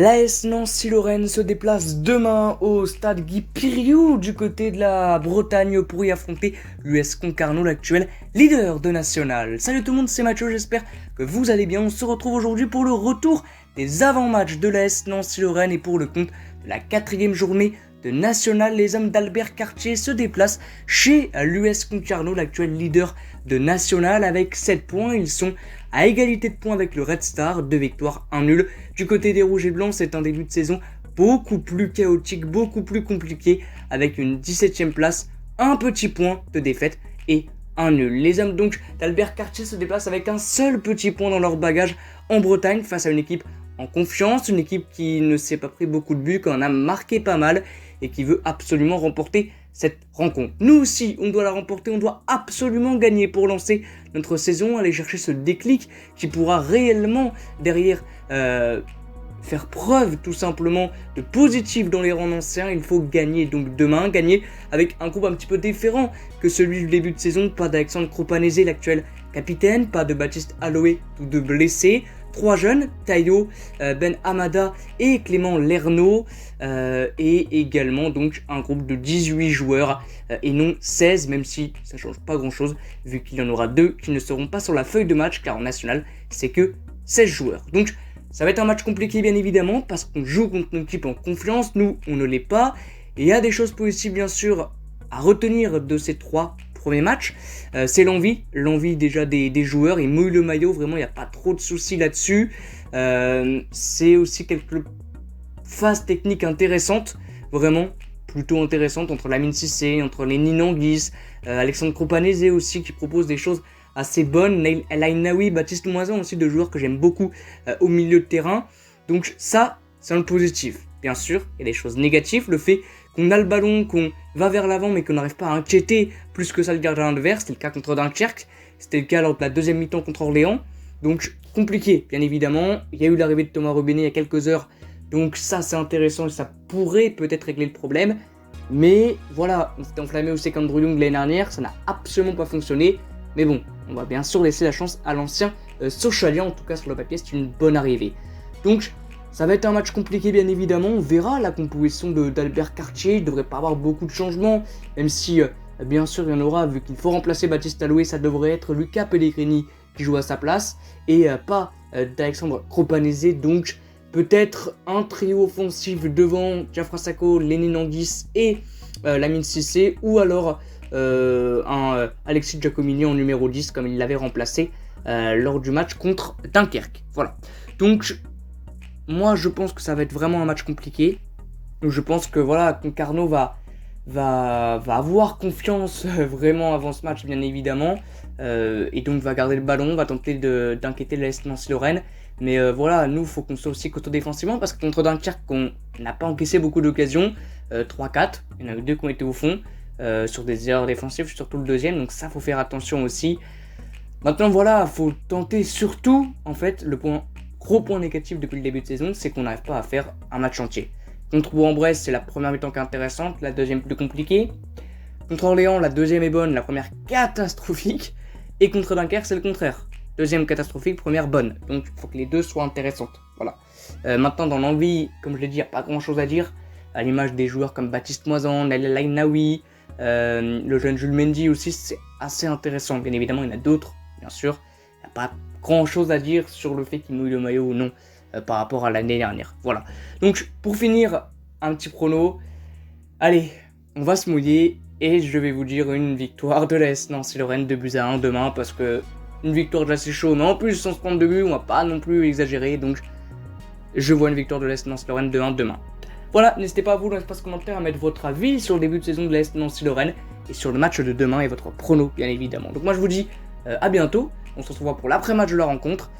L'AS Nancy-Lorraine se déplace demain au stade Guy Piriou du côté de la Bretagne pour y affronter l'US Concarneau, l'actuel leader de National. Salut tout le monde, c'est Mathieu, j'espère que vous allez bien. On se retrouve aujourd'hui pour le retour des avant-matchs de l'AS Nancy-Lorraine et pour le compte de la 4e journée de National. Les hommes d'Albert Cartier se déplacent chez l'US Concarneau, l'actuel leader de National. Avec 7 points, ils sont à égalité de points avec le Red Star, 2 victoires, 1 nul. Du côté des Rouges et Blancs, c'est un début de saison beaucoup plus chaotique, beaucoup plus compliqué, avec une 17e place, un petit point de défaite et un nul. Les hommes donc d'Albert Cartier se déplacent avec un seul petit point dans leur bagage en Bretagne face à une équipe en confiance, une équipe qui ne s'est pas pris beaucoup de buts, qui en a marqué pas mal et qui veut absolument remporter cette rencontre. Nous aussi, on doit la remporter, on doit absolument gagner pour lancer notre saison, aller chercher ce déclic qui pourra réellement derrière faire preuve tout simplement de positif dans les rangs anciens. Il faut gagner donc demain, gagner avec un groupe un petit peu différent que celui du début de saison. Pas d'Alexandre Cropanese, l'actuel capitaine, pas de Baptiste Aloé, tous deux blessés. 3 jeunes, Tayo, Ben Hamada et Clément Lernaud, et également donc un groupe de 18 joueurs et non 16, même si ça change pas grand chose vu qu'il y en aura 2 qui ne seront pas sur la feuille de match car en national c'est que 16 joueurs. Donc ça va être un match compliqué bien évidemment parce qu'on joue contre une équipe en confiance, nous on ne l'est pas, et il y a des choses positives bien sûr à retenir de ces 3 premier match, c'est l'envie déjà des joueurs, ils mouillent le maillot, vraiment il n'y a pas trop de soucis là-dessus. C'est aussi quelques phases techniques intéressantes, vraiment plutôt intéressantes entre Lamine Cissé, entre les Ninanguis, Alexandre Cropanese aussi qui propose des choses assez bonnes, Nail El Ainaoui, Baptiste Moisan aussi, deux joueurs que j'aime beaucoup au milieu de terrain. Donc ça, c'est un positif. Bien sûr, il y a des choses négatives, le fait qu'on a le ballon, qu'on va vers l'avant mais qu'on n'arrive pas à inquiéter plus que ça le gardien adverse. C'était le cas contre Dunkerque, c'était le cas lors de la deuxième mi-temps contre Orléans. Donc compliqué, bien évidemment. Il y a eu l'arrivée de Thomas Robinet il y a quelques heures, donc ça c'est intéressant et ça pourrait peut-être régler le problème. Mais voilà, on s'était enflammé au second Young l'année dernière, ça n'a absolument pas fonctionné. Mais bon, on va bien sûr laisser la chance à l'ancien Sochalia, en tout cas sur le papier c'est une bonne arrivée. Donc ça va être un match compliqué bien évidemment, on verra la composition d'Albert Cartier, il ne devrait pas avoir beaucoup de changements, même si bien sûr il y en aura, vu qu'il faut remplacer Baptiste Aloé, ça devrait être Lucas Pellegrini qui joue à sa place, et pas d'Alexandre Cropanese, donc peut-être un trio offensif devant Diafra Sakho, Lénine Anguis et Lamine Cissé, ou alors un Alexis Giacomini en numéro 10 comme il l'avait remplacé lors du match contre Dunkerque. Voilà, donc moi je pense que ça va être vraiment un match compliqué. Je pense que voilà, Concarneau va avoir confiance vraiment avant ce match bien évidemment, et donc va garder le ballon, va tenter d'inquiéter l'AS Nancy-Lorraine. Mais voilà, nous faut qu'on soit aussi costaud défensivement parce que contre Dunkerque on n'a pas encaissé beaucoup d'occasions, 3-4, il y en a eu 2 qui ont été au fond, sur des erreurs défensives, surtout le deuxième, donc ça faut faire attention aussi. Maintenant voilà, faut tenter surtout, en fait, gros point négatif depuis le début de saison, c'est qu'on n'arrive pas à faire un match entier. Contre Bourg-en-Bresse, c'est la première mi-temps qui est intéressante, la deuxième plus compliquée. Contre Orléans, la deuxième est bonne, la première catastrophique. Et contre Dunkerque, c'est le contraire. Deuxième catastrophique, première bonne. Donc il faut que les deux soient intéressantes. Voilà. Maintenant, dans l'envie, comme je l'ai dit, il n'y a pas grand-chose à dire. À l'image des joueurs comme Baptiste Moisan, Nail El Ainaoui, le jeune Jules Mendy aussi, c'est assez intéressant. Bien évidemment, il y en a d'autres, bien sûr. Il n'y a pas grand chose à dire sur le fait qu'il mouille le maillot ou non par rapport à l'année dernière. Voilà. Donc pour finir, un petit prono. Allez, on va se mouiller et je vais vous dire une victoire de l'AS Nancy-Lorraine 2-1 demain parce que une victoire déjà c'est chaud, mais en plus sans se prendre de but, on va pas non plus exagérer. Donc je vois une victoire de l'AS Nancy-Lorraine 2-1 demain. Voilà, n'hésitez pas à vous dans l'espace commentaire à mettre votre avis sur le début de saison de l'AS Nancy-Lorraine et sur le match de demain et votre prono bien évidemment. Donc moi je vous dis à bientôt. On se retrouvera pour l'après-match de la rencontre.